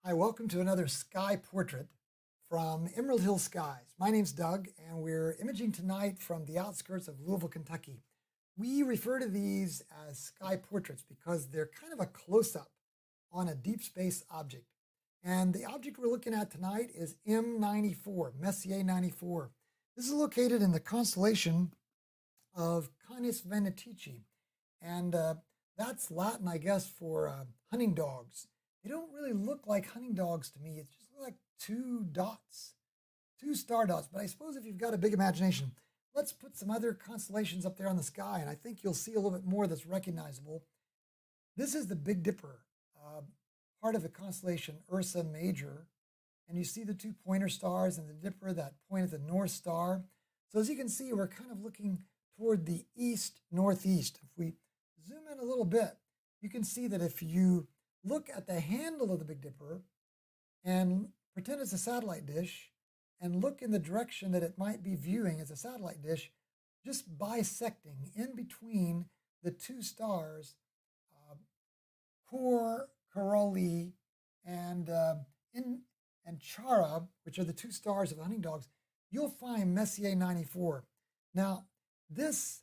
Hi, welcome to another sky portrait from Emerald Hill Skies. My name's Doug, and we're imaging tonight from the outskirts of Louisville, Kentucky. We refer to these as sky portraits because they're kind of a close-up on a deep space object. And the object we're looking at tonight is M94, Messier 94. This is located in the constellation of Canis Venatici, and that's Latin, I guess, for hunting dogs. They don't really look like hunting dogs to me. It's just like two dots, two star dots. But I suppose if you've got a big imagination, let's put some other constellations up there on the sky, and I think you'll see a little bit more that's recognizable. This is the Big Dipper, part of the constellation Ursa Major, and you see the two pointer stars and the Dipper that point at the North Star. So as you can see, we're kind of looking toward the east-northeast. If we zoom in a little bit, you can see that if you look at the handle of the Big Dipper and pretend it's a satellite dish and look in the direction that it might be viewing as a satellite dish, just bisecting in between the two stars, Caroli and Chara, which are the two stars of the hunting dogs, you'll find Messier 94. Now, this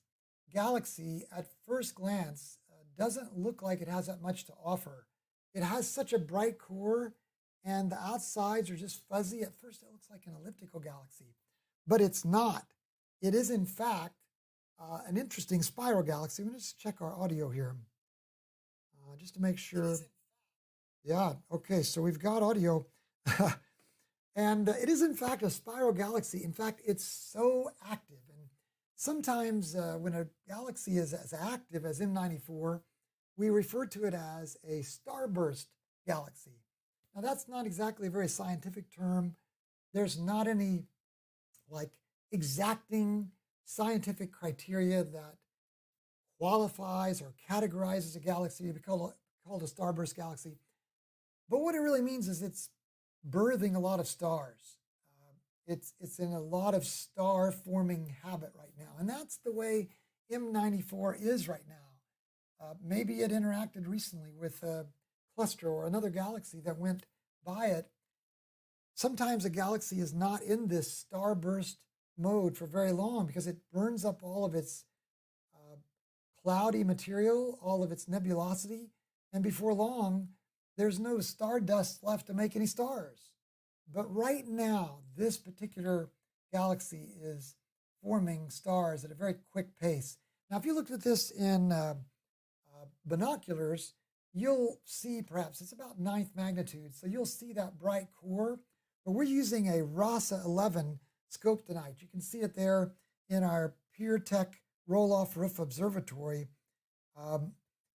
galaxy at first glance doesn't look like it has that much to offer. It has such a bright core, and the outsides are just fuzzy. At first, it looks like an elliptical galaxy, but it's not. It is, in fact, an interesting spiral galaxy. Let me just check our audio here, just to make sure. Yeah, okay, so we've got audio. And it is, in fact, a spiral galaxy. In fact, it's so active. And sometimes when a galaxy is as active as M94, we refer to it as a starburst galaxy. Now, that's not exactly a very scientific term. There's not any exacting scientific criteria that qualifies or categorizes a galaxy to be called a starburst galaxy. But what it really means is it's birthing a lot of stars. It's in a lot of star-forming habit right now. And that's the way M94 is right now. Maybe it interacted recently with a cluster or another galaxy that went by it. Sometimes a galaxy is not in this starburst mode for very long because it burns up all of its cloudy material, all of its nebulosity, and before long, there's no stardust left to make any stars. But right now, this particular galaxy is forming stars at a very quick pace. Now, if you looked at this in binoculars, you'll see perhaps it's about 9th magnitude. So you'll see that bright core, but we're using a RASA 11 scope tonight. You can see it there in our Pier-Tech roll-off roof observatory.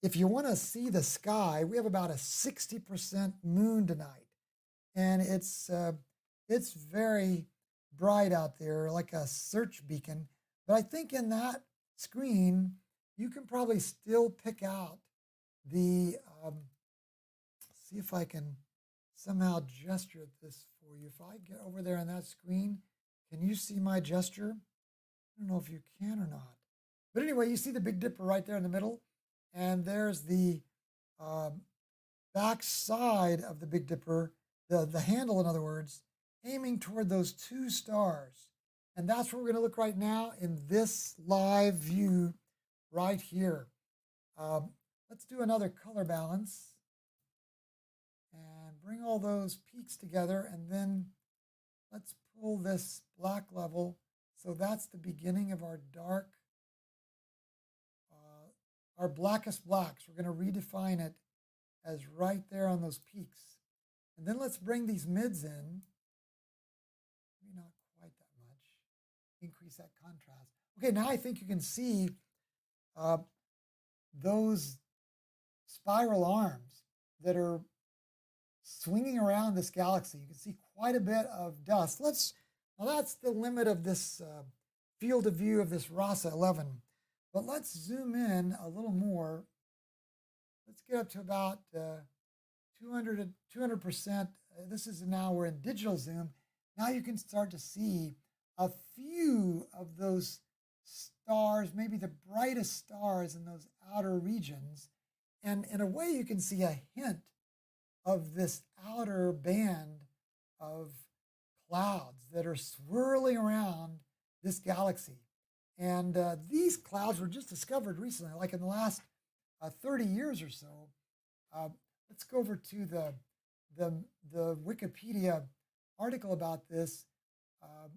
If you want to see the sky, we have about a 60% moon tonight. And it's very bright out there, like a search beacon. But I think in that screen, you can probably still pick out the, see if I can somehow gesture this for you. If I get over there on that screen, can you see my gesture? I don't know if you can or not. But anyway, you see the Big Dipper right there in the middle. And there's the back side of the Big Dipper, the handle, in other words, aiming toward those two stars. And that's where we're going to look right now in this live view right here. Let's do another color balance and bring all those peaks together, and then let's pull this black level. So that's the beginning of our dark, our blackest blacks. We're going to redefine it as right there on those peaks. And then let's bring these mids in. Maybe not quite that much. Increase that contrast. Okay, now I think you can see those spiral arms that are swinging around this galaxy. You can see quite a bit of dust. Now that's the limit of this field of view of this RASA 11. But let's zoom in a little more. Let's get up to about 200%. This is now we're in digital zoom. Now you can start to see a few of those stars, maybe the brightest stars in those outer regions. And in a way, you can see a hint of this outer outer band of clouds that are swirling around this galaxy. And these clouds were just discovered recently, like in the last 30 years or so. Let's go over to the Wikipedia article about this. I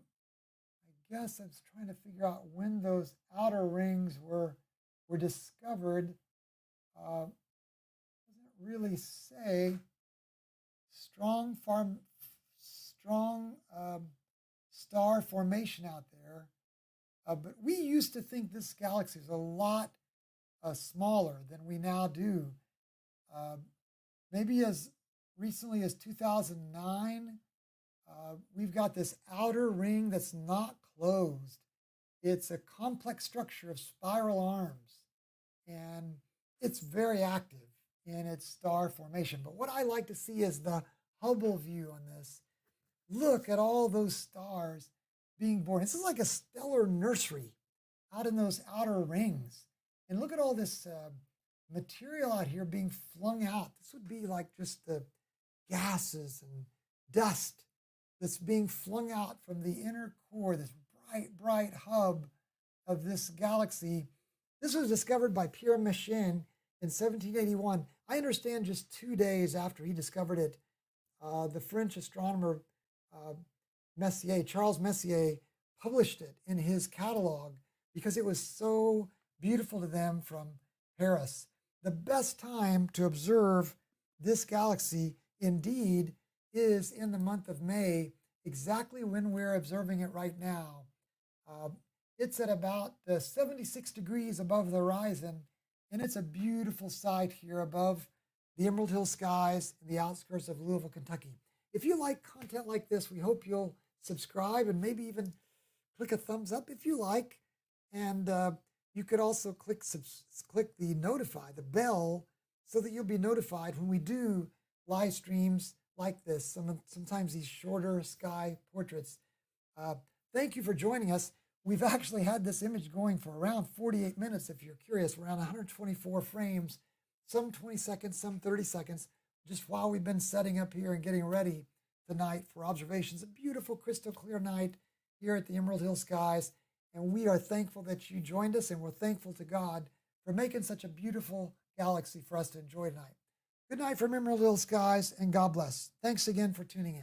guess I was trying to figure out when those outer rings were discovered. Doesn't really say. Strong star formation out there. But we used to think this galaxy is a lot smaller than we now do. Maybe as recently as 2009, we've got this outer ring that's not closed. It's a complex structure of spiral arms, and it's very active in its star formation. But what I like to see is the Hubble view on this. Look at all those stars being born. This is like a stellar nursery out in those outer rings. And look at all this material out here being flung out. This would be like just the gases and dust that's being flung out from the inner core, this bright, bright hub of this galaxy. This was discovered by Pierre Messier in 1781. I understand just 2 days after he discovered it, the French astronomer Messier, Charles Messier, published it in his catalog because it was so beautiful to them from Paris. The best time to observe this galaxy indeed is in the month of May, exactly when we're observing it right now. It's at about 76 degrees above the horizon, and it's a beautiful sight here above the Emerald Hill skies in the outskirts of Louisville, Kentucky. If you like content like this, we hope you'll subscribe and maybe even click a thumbs up if you like. And you could also click the notify, the bell, so that you'll be notified when we do live streams like this, sometimes these shorter sky portraits. Thank you for joining us. We've actually had this image going for around 48 minutes, if you're curious, around 124 frames, some 20 seconds, some 30 seconds, just while we've been setting up here and getting ready tonight for observations. A beautiful crystal clear night here at the Emerald Hill skies. And we are thankful that you joined us, and we're thankful to God for making such a beautiful galaxy for us to enjoy tonight. Good night from Emerald Hill skies, and God bless. Thanks again for tuning in.